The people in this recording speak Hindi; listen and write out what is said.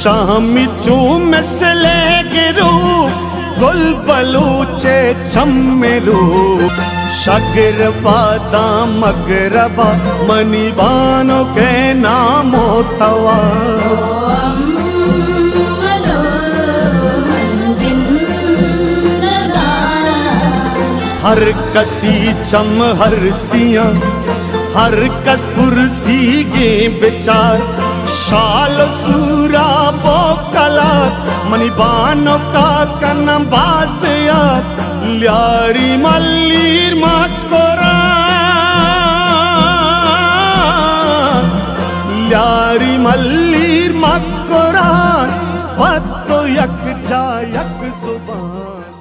शामी चूम से ले गिरू गुल बलूचे चम्मेरू शगर बादा मगरबा मनी बानो के नामो तवा हर कसी चम हर सिया हर कस पुरसी गे बेचार शाल सूरा बोकला मनी बानो का कन बाजया ल्यारी मल्लीर मकोरा ल्यारी मल्लीर मकोरा पत्तो यक जा यक जुबान।